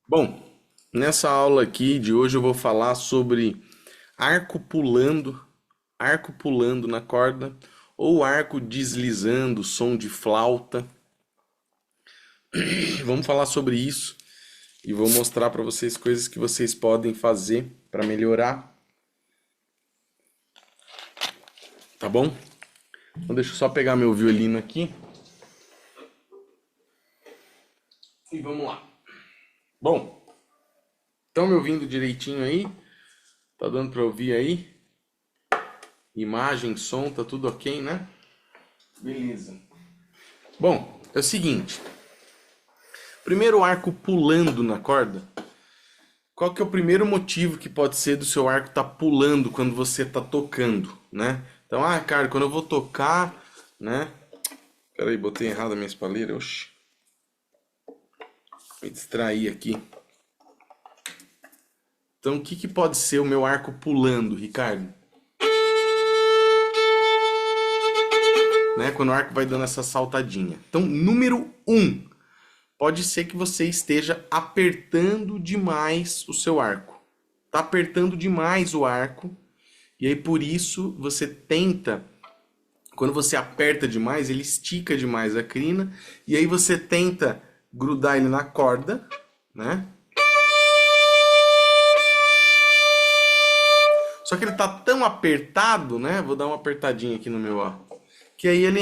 Bom, nessa aula aqui de hoje eu vou falar sobre arco pulando na corda, ou arco deslizando, som de flauta. Vamos falar sobre isso e vou mostrar para vocês coisas que vocês podem fazer para melhorar, tá bom? Então deixa eu só pegar meu violino aqui e vamos lá. Bom, estão me ouvindo direitinho aí? Tá dando para ouvir aí? Imagem, som, tá tudo ok, né? Beleza. Bom, é o seguinte. Primeiro arco pulando na corda. Qual que é o primeiro motivo que pode ser do seu arco estar pulando quando você está tocando, né? Então, cara, quando eu vou tocar, né? Peraí, botei errado a minha espalheira, oxi. Me distraí aqui. Então, o que que pode ser o meu arco pulando, Ricardo? Né? Quando o arco vai dando essa saltadinha. Então, número um, pode ser que você esteja apertando demais o seu arco. Tá apertando demais o arco, e aí por isso você tenta, quando você aperta demais, ele estica demais a crina, e aí você tenta grudar ele na corda, né? Só que ele tá tão apertado, né? Vou dar uma apertadinha aqui no meu, ó. Que aí ele...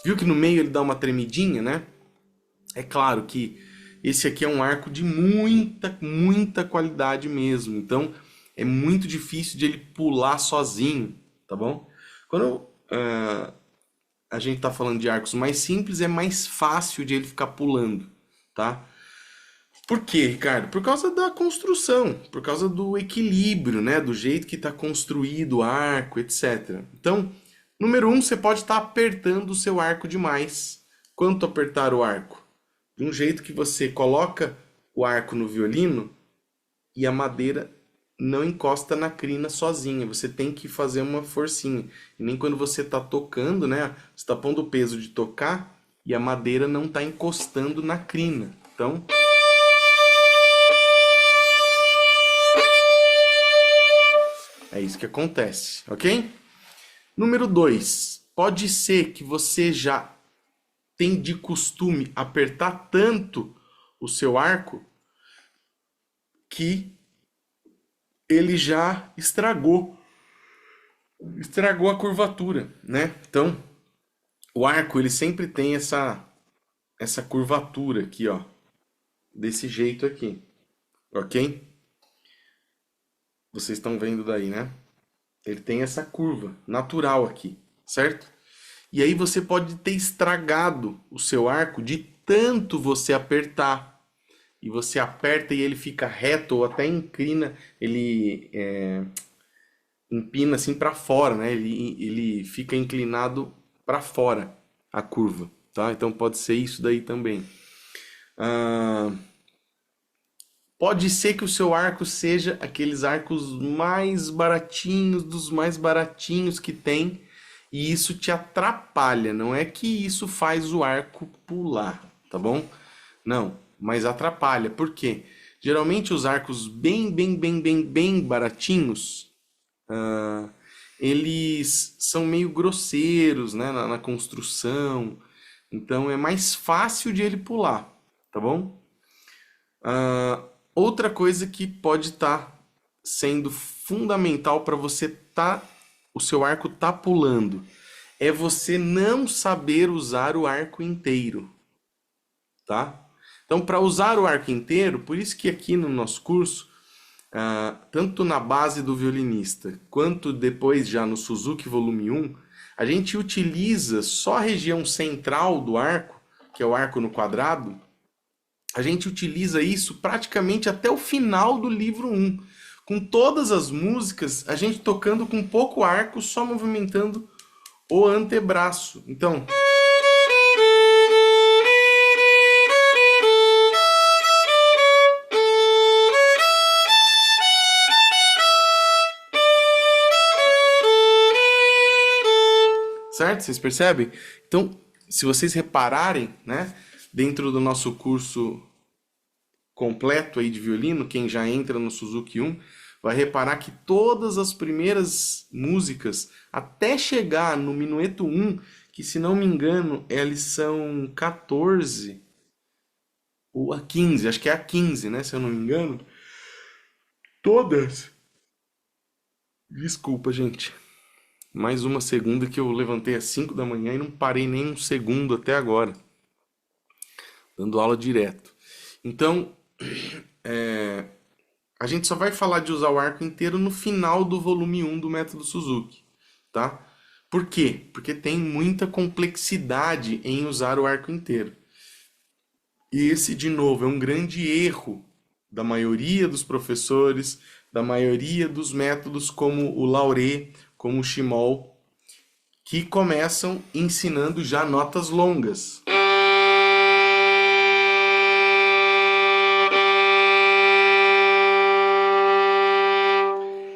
Viu que no meio ele dá uma tremidinha, né? É claro que esse aqui é um arco de muita qualidade mesmo. Então é muito difícil de ele pular sozinho, tá bom? Quando a gente tá falando de arcos mais simples, é mais fácil de ele ficar pulando, tá? Por quê, Ricardo? Por causa da construção, por causa do equilíbrio, né? Do jeito que está construído o arco, etc. Então, número um, você pode estar apertando o seu arco demais. Quanto apertar o arco? De um jeito que você coloca o arco no violino e a madeira não encosta na crina sozinha. Você tem que fazer uma forcinha. E nem quando você está tocando, né? Você está pondo o peso de tocar e a madeira não está encostando na crina. Então... é isso que acontece, ok? Número 2. Pode ser que você já tem de costume apertar tanto o seu arco que ele já estragou a curvatura, né? Então, o arco ele sempre tem essa curvatura aqui, ó, desse jeito aqui, ok? Vocês estão vendo daí, né? Ele tem essa curva natural aqui, certo? E aí você pode ter estragado o seu arco de tanto você apertar. E você aperta e ele fica reto ou até inclina, ele empina assim para fora, né? Ele fica inclinado para fora a curva, tá? Então pode ser isso daí também. Ah, pode ser que o seu arco seja aqueles arcos mais baratinhos, dos mais baratinhos que tem, e isso te atrapalha. Não é que isso faz o arco pular, tá bom? Não, mas atrapalha. Por quê? Geralmente os arcos bem baratinhos, eles são meio grosseiros, né, na construção. Então é mais fácil de ele pular, tá bom? Outra coisa que pode estar sendo fundamental para você o seu arco tá pulando, é você não saber usar o arco inteiro, tá? Então, para usar o arco inteiro, por isso que aqui no nosso curso, tanto na base do violinista, quanto depois já no Suzuki Volume 1, a gente utiliza só a região central do arco, que é o arco no quadrado. A gente utiliza isso praticamente até o final do livro 1. Com todas as músicas, a gente tocando com pouco arco, só movimentando o antebraço. Então... certo? Vocês percebem? Então, se vocês repararem, né? dentro do nosso curso completo aí de violino, quem já entra no Suzuki 1, vai reparar que todas as primeiras músicas, até chegar no Minueto 1, que se não me engano é a lição 14 ou a 15, acho que é a 15, né, se eu não me engano, todas. Desculpa, gente. Mais uma segunda que eu levantei às 5 da manhã e não parei nem um segundo até agora, dando aula direto. Então, a gente só vai falar de usar o arco inteiro no final do volume 1 do método Suzuki, tá? Por quê? Porque tem muita complexidade em usar o arco inteiro. E esse, de novo, é um grande erro da maioria dos professores, da maioria dos métodos como o Lauré, como o Schmoll, que começam ensinando já notas longas.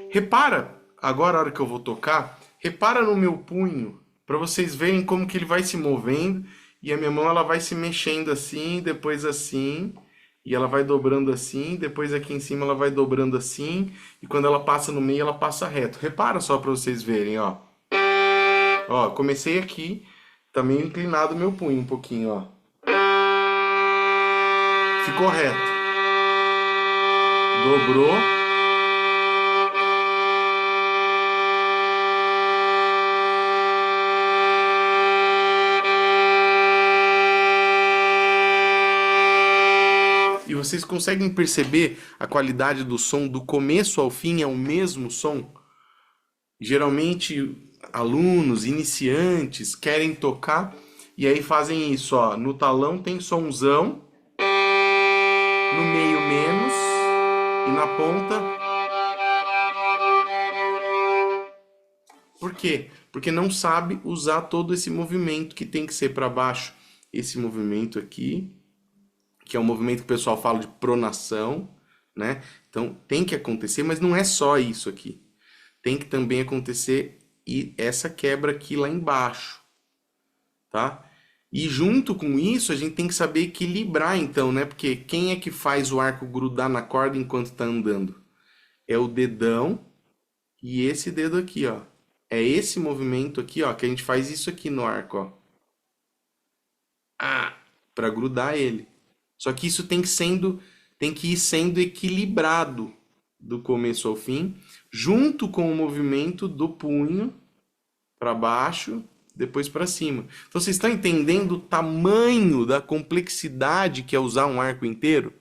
Repara, agora a hora que eu vou tocar, repara no meu punho, para vocês verem como que ele vai se movendo, e a minha mão ela vai se mexendo assim, depois assim, e ela vai dobrando assim, depois aqui em cima ela vai dobrando assim, e quando ela passa no meio ela passa reto. Repara só para vocês verem, ó. Ó, comecei aqui, tá meio inclinado o meu punho um pouquinho, ó. Ficou reto. Dobrou. E vocês conseguem perceber a qualidade do som do começo ao fim é o mesmo som? Geralmente, alunos, iniciantes, querem tocar e aí fazem isso, ó. No talão tem sonzão, no meio menos e na ponta. Por quê? Porque não sabe usar todo esse movimento que tem que ser para baixo. Esse movimento aqui, que é um movimento que o pessoal fala de pronação, né? Então tem que acontecer, mas não é só isso aqui. Tem que também acontecer e essa quebra aqui lá embaixo, tá? E junto com isso a gente tem que saber equilibrar então, né? Porque quem é que faz o arco grudar na corda enquanto tá andando? É o dedão e esse dedo aqui, ó. É esse movimento aqui, ó, que a gente faz isso aqui no arco, ó. Para grudar ele. Só que isso tem que ir sendo equilibrado do começo ao fim, junto com o movimento do punho para baixo, depois para cima. Então vocês estão entendendo o tamanho da complexidade que é usar um arco inteiro?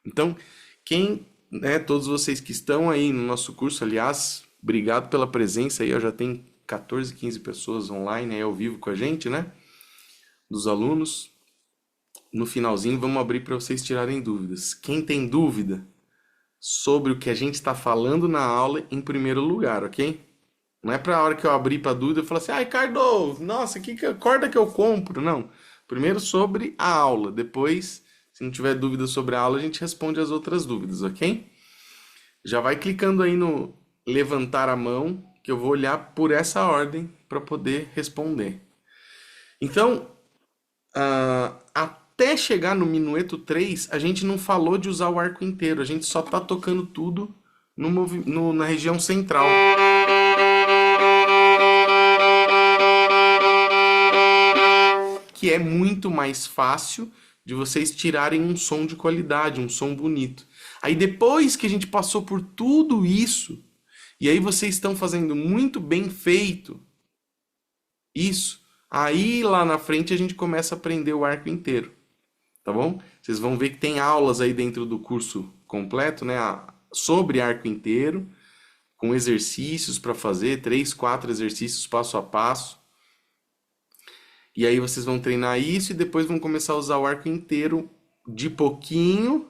Então, todos vocês que estão aí no nosso curso, aliás, obrigado pela presença aí, já tem 14, 15 pessoas online aí ao vivo com a gente, né? Dos alunos. No finalzinho, vamos abrir para vocês tirarem dúvidas. Quem tem dúvida sobre o que a gente está falando na aula, em primeiro lugar, ok? Não é para a hora que eu abrir para dúvida eu falar assim, Ricardo, nossa, que corda que eu compro? Não. Primeiro sobre a aula, depois, se não tiver dúvida sobre a aula, a gente responde as outras dúvidas, ok? Já vai clicando aí no levantar a mão, que eu vou olhar por essa ordem para poder responder. Então, até chegar no minueto 3, a gente não falou de usar o arco inteiro, a gente só tá tocando tudo na região central. Que é muito mais fácil de vocês tirarem um som de qualidade, um som bonito. Aí depois que a gente passou por tudo isso, e aí vocês estão fazendo muito bem feito isso, aí lá na frente a gente começa a aprender o arco inteiro. Tá bom? Vocês vão ver que tem aulas aí dentro do curso completo, né? Sobre arco inteiro, com exercícios para fazer, 3, 4 exercícios passo a passo. E aí vocês vão treinar isso e depois vão começar a usar o arco inteiro de pouquinho.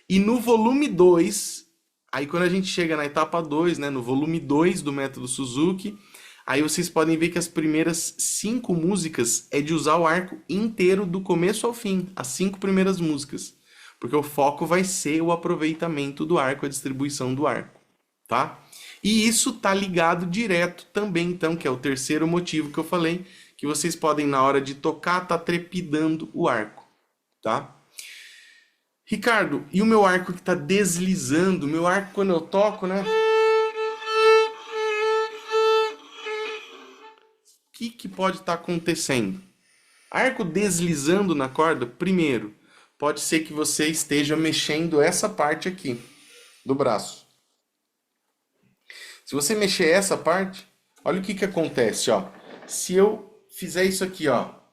E no volume 2, aí quando a gente chega na etapa 2, né? No volume 2 do método Suzuki, aí vocês podem ver que as primeiras 5 músicas é de usar o arco inteiro do começo ao fim, as 5 primeiras músicas. Porque o foco vai ser o aproveitamento do arco, a distribuição do arco, tá? E isso tá ligado direto também, então, que é o terceiro motivo que eu falei, que vocês podem, na hora de tocar, tá trepidando o arco. tá? Ricardo, e o meu arco que está deslizando? Meu arco, quando eu toco, né? O que pode estar acontecendo? Arco deslizando na corda, primeiro, pode ser que você esteja mexendo essa parte aqui do braço. Se você mexer essa parte, olha o que acontece, ó. Se eu fizer isso aqui, ó.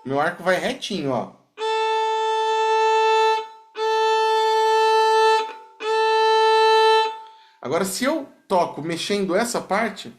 Meu arco vai retinho, ó. Agora, se eu toco mexendo essa parte,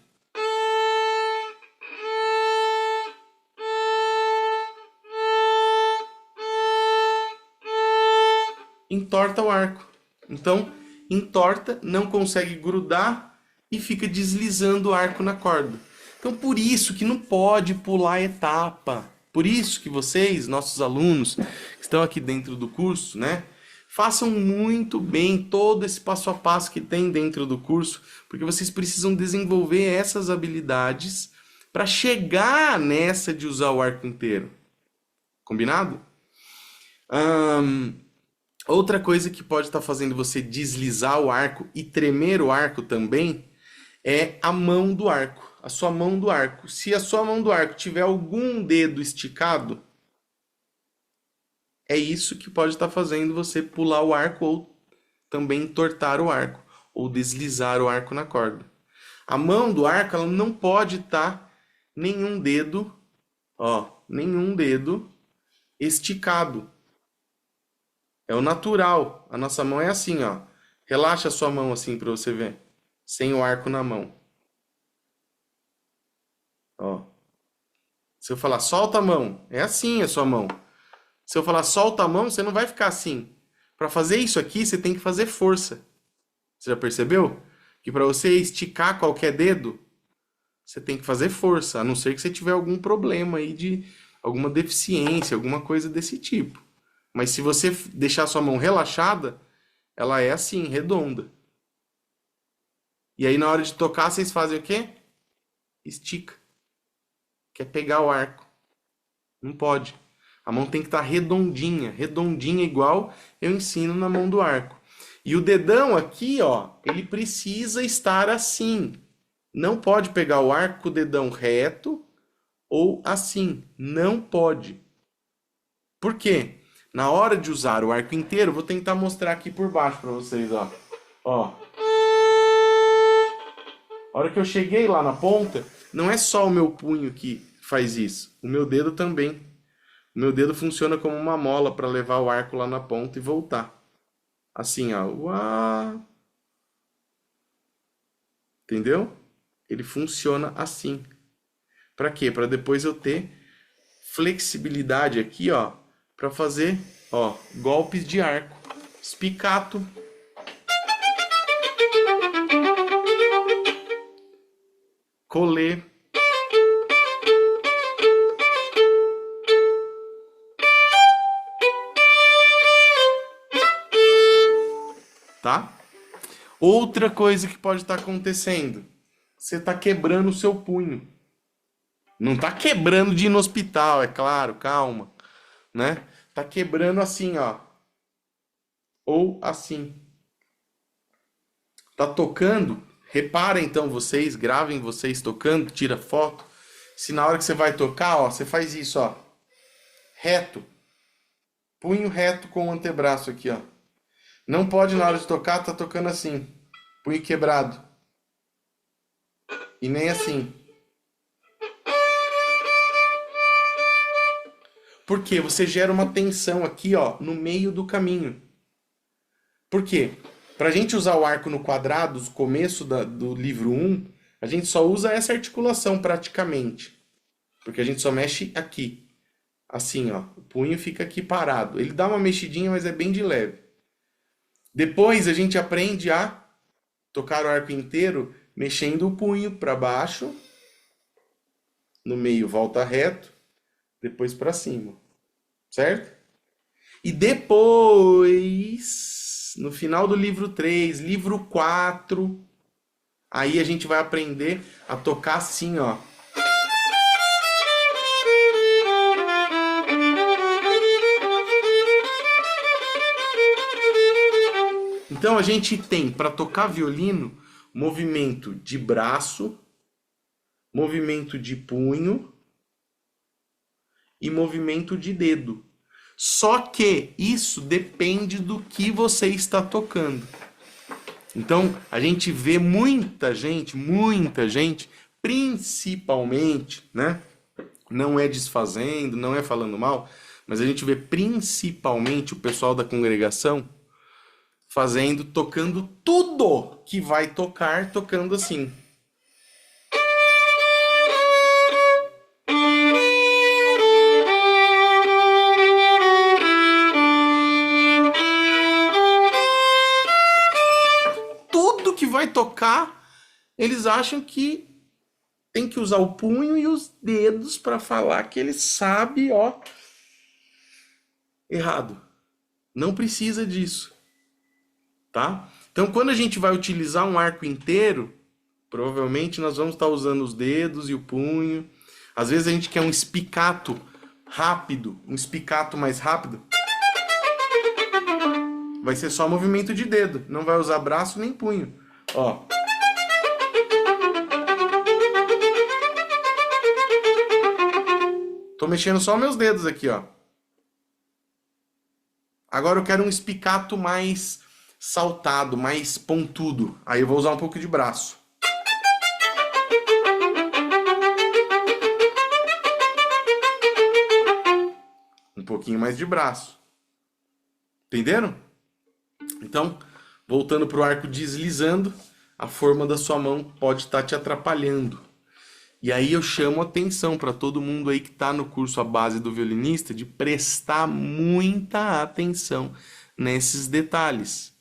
entorta o arco. Então, entorta, não consegue grudar e fica deslizando o arco na corda. Então, por isso que não pode pular etapa. Por isso que vocês, nossos alunos, que estão aqui dentro do curso, né? Façam muito bem todo esse passo a passo que tem dentro do curso, porque vocês precisam desenvolver essas habilidades para chegar nessa de usar o arco inteiro. Combinado? Outra coisa que pode estar fazendo você deslizar o arco e tremer o arco também é a mão do arco, a sua mão do arco. Se a sua mão do arco tiver algum dedo esticado, é isso que pode estar fazendo você pular o arco ou também entortar o arco ou deslizar o arco na corda. A mão do arco, ela não pode estar nenhum dedo, ó, nenhum dedo esticado. É o natural. A nossa mão é assim, ó. Relaxa a sua mão assim para você ver, sem o arco na mão. Ó. Se eu falar solta a mão, é assim a sua mão. Se eu falar solta a mão, você não vai ficar assim. Para fazer isso aqui, você tem que fazer força. Você já percebeu? Que para você esticar qualquer dedo, você tem que fazer força, a não ser que você tiver algum problema aí de alguma deficiência, alguma coisa desse tipo. Mas se você deixar sua mão relaxada, ela é assim, redonda. E aí na hora de tocar, vocês fazem o quê? Estica. Quer pegar o arco. Não pode. A mão tem que estar redondinha, redondinha igual eu ensino na mão do arco. E o dedão aqui, ó, ele precisa estar assim. Não pode pegar o arco com o dedão reto ou assim. Não pode. Por quê? Na hora de usar o arco inteiro, vou tentar mostrar aqui por baixo para vocês, ó. Ó. A hora que eu cheguei lá na ponta, não é só o meu punho que faz isso. O meu dedo também. O meu dedo funciona como uma mola para levar o arco lá na ponta e voltar. Assim, ó. Uá. Entendeu? Ele funciona assim. Para quê? Para depois eu ter flexibilidade aqui, ó, para fazer, ó, golpes de arco. Spiccato. Collet. Tá? Outra coisa que pode estar acontecendo. Você está quebrando o seu punho. Não está quebrando de ir no hospital, é claro, calma. Né? Tá quebrando assim, ó. Ou assim. Tá tocando. Repara então vocês, gravem vocês tocando, tira foto. Se na hora que você vai tocar, ó, você faz isso, ó. Reto. Punho reto com o antebraço aqui, ó. Não pode na hora de tocar, tá tocando assim. Punho quebrado. E nem assim. Por quê? Você gera uma tensão aqui, ó, no meio do caminho. Por quê? Pra gente usar o arco no quadrado, no começo do livro 1, a gente só usa essa articulação praticamente. Porque a gente só mexe aqui. Assim, ó. O punho fica aqui parado. Ele dá uma mexidinha, mas é bem de leve. Depois a gente aprende a tocar o arco inteiro mexendo o punho para baixo, no meio volta reto, depois para cima, certo? E depois, no final do livro 3, livro 4, aí a gente vai aprender a tocar assim, ó. Então a gente tem, para tocar violino, movimento de braço, movimento de punho e movimento de dedo. Só que isso depende do que você está tocando. Então, a gente vê muita gente, principalmente, né? Não é desfazendo, não é falando mal, mas a gente vê principalmente o pessoal da congregação tocando tudo que vai tocar, tocando assim. Tudo que vai tocar, eles acham que tem que usar o punho e os dedos para falar que ele sabe, ó, errado. Não precisa disso, tá? Então, quando a gente vai utilizar um arco inteiro, provavelmente nós vamos estar usando os dedos e o punho. Às vezes a gente quer um espicato rápido, um espicato mais rápido. Vai ser só movimento de dedo, não vai usar braço nem punho. Ó. Tô mexendo só meus dedos aqui, ó. Agora eu quero um espicato mais saltado, mais pontudo. Aí eu vou usar um pouco de braço. Um pouquinho mais de braço. Entenderam? Então, voltando para o arco deslizando, a forma da sua mão pode estar te atrapalhando. E aí eu chamo atenção para todo mundo aí que está no curso A Base do Violinista de prestar muita atenção nesses detalhes.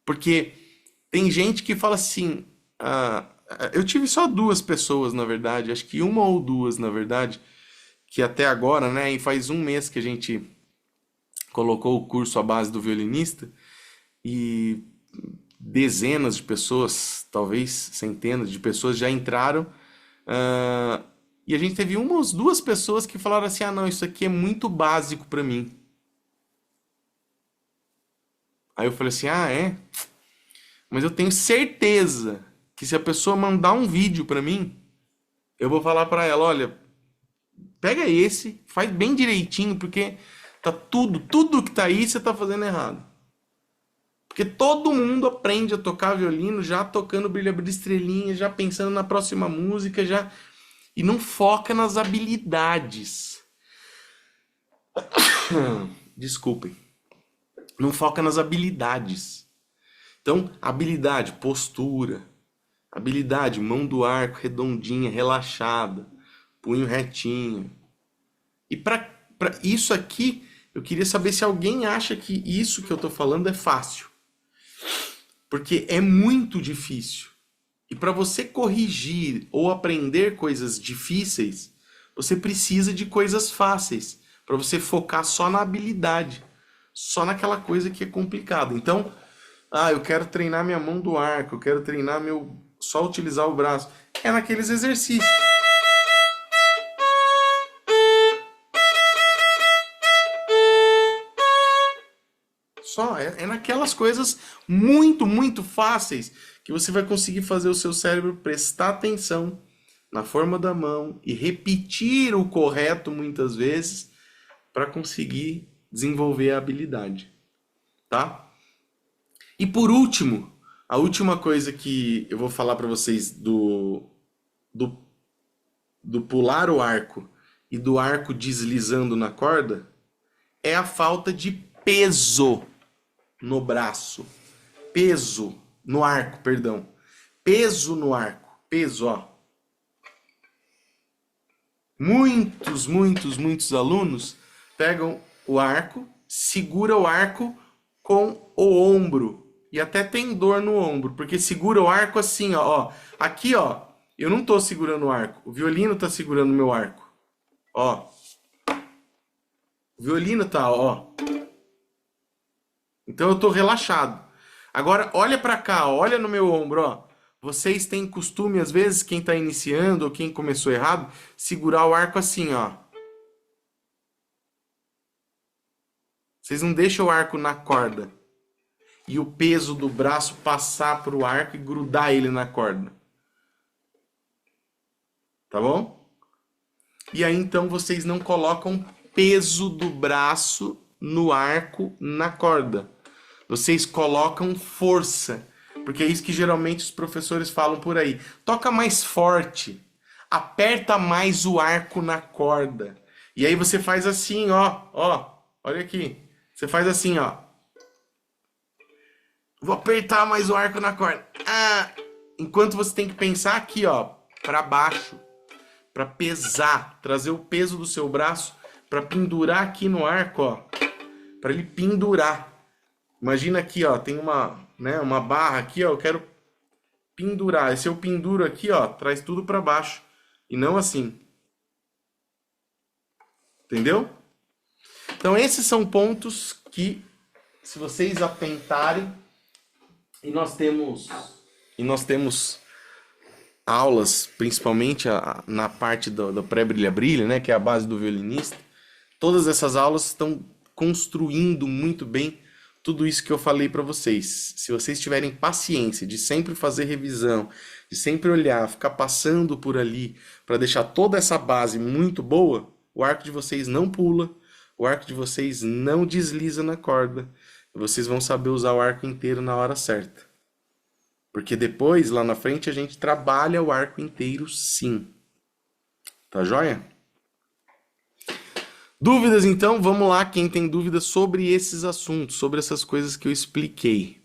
Porque tem gente que fala assim, eu tive só duas pessoas, na verdade, acho que uma ou duas, na verdade, que até agora, né, e faz um mês que a gente colocou o curso A Base do Violinista, e dezenas de pessoas, talvez centenas de pessoas já entraram. E a gente teve umas duas pessoas que falaram assim: ah, não, isso aqui é muito básico para mim. Aí eu falei assim: ah, é? Mas eu tenho certeza que se a pessoa mandar um vídeo para mim, eu vou falar para ela: olha, pega esse, faz bem direitinho, porque tá tudo que tá aí você tá fazendo errado. Porque todo mundo aprende a tocar violino já tocando Brilha Brilha Estrelinha, já pensando na próxima música, já e não foca nas habilidades. Desculpem. Não foca nas habilidades. Então, habilidade, postura, habilidade, mão do arco redondinha, relaxada, punho retinho. E para isso aqui, eu queria saber se alguém acha que isso que eu tô falando é fácil. Porque é muito difícil. E para você corrigir ou aprender coisas difíceis, você precisa de coisas fáceis. Para você focar só na habilidade. Só naquela coisa que é complicada. Então, eu quero treinar minha mão do arco, eu quero treinar só utilizar o braço. É naqueles exercícios. Só é naquelas coisas muito fáceis que você vai conseguir fazer o seu cérebro prestar atenção na forma da mão e repetir o correto muitas vezes para conseguir desenvolver a habilidade, tá? E por último, a última coisa que eu vou falar para vocês do pular o arco e do arco deslizando na corda é a falta de peso no braço. Peso no arco, perdão. Peso no arco. Peso, ó. Muitos alunos pegam o arco, segura o arco com o ombro. E até tem dor no ombro, porque segura o arco assim, ó. Aqui, ó, eu não tô segurando o arco. O violino tá segurando o meu arco. Ó. O violino tá, ó. Então eu tô relaxado. Agora olha para cá, olha no meu ombro, ó. Vocês têm costume às vezes, quem tá iniciando ou quem começou errado, segurar o arco assim, ó. Vocês não deixam o arco na corda. e o peso do braço passar para o arco e grudar ele na corda. Tá bom? E aí então vocês não colocam peso do braço no arco na corda. Vocês colocam força, porque é isso que geralmente os professores falam por aí. Toca mais forte, aperta mais o arco na corda. E aí você faz assim, ó, olha aqui. Você faz assim, ó. Vou apertar mais o arco na corda. Enquanto você tem que pensar aqui, ó, para baixo, para pesar, trazer o peso do seu braço para pendurar aqui no arco, ó, para ele pendurar. Imagina aqui, ó, tem uma barra aqui, ó, eu quero pendurar. E se eu penduro aqui, ó, traz tudo para baixo e não assim. Entendeu? Então esses são pontos que, se vocês atentarem, e nós temos aulas, principalmente na parte do pré-brilha-brilha, né, que é a base do violinista. Todas essas aulas estão construindo muito bem tudo isso que eu falei para vocês. Se vocês tiverem paciência de sempre fazer revisão, de sempre olhar, ficar passando por ali para deixar toda essa base muito boa, o arco de vocês não pula, o arco de vocês não desliza na corda, e vocês vão saber usar o arco inteiro na hora certa. Porque depois, lá na frente, a gente trabalha o arco inteiro sim. Tá joia? Dúvidas então? Vamos lá, quem tem dúvidas sobre esses assuntos, sobre essas coisas que eu expliquei.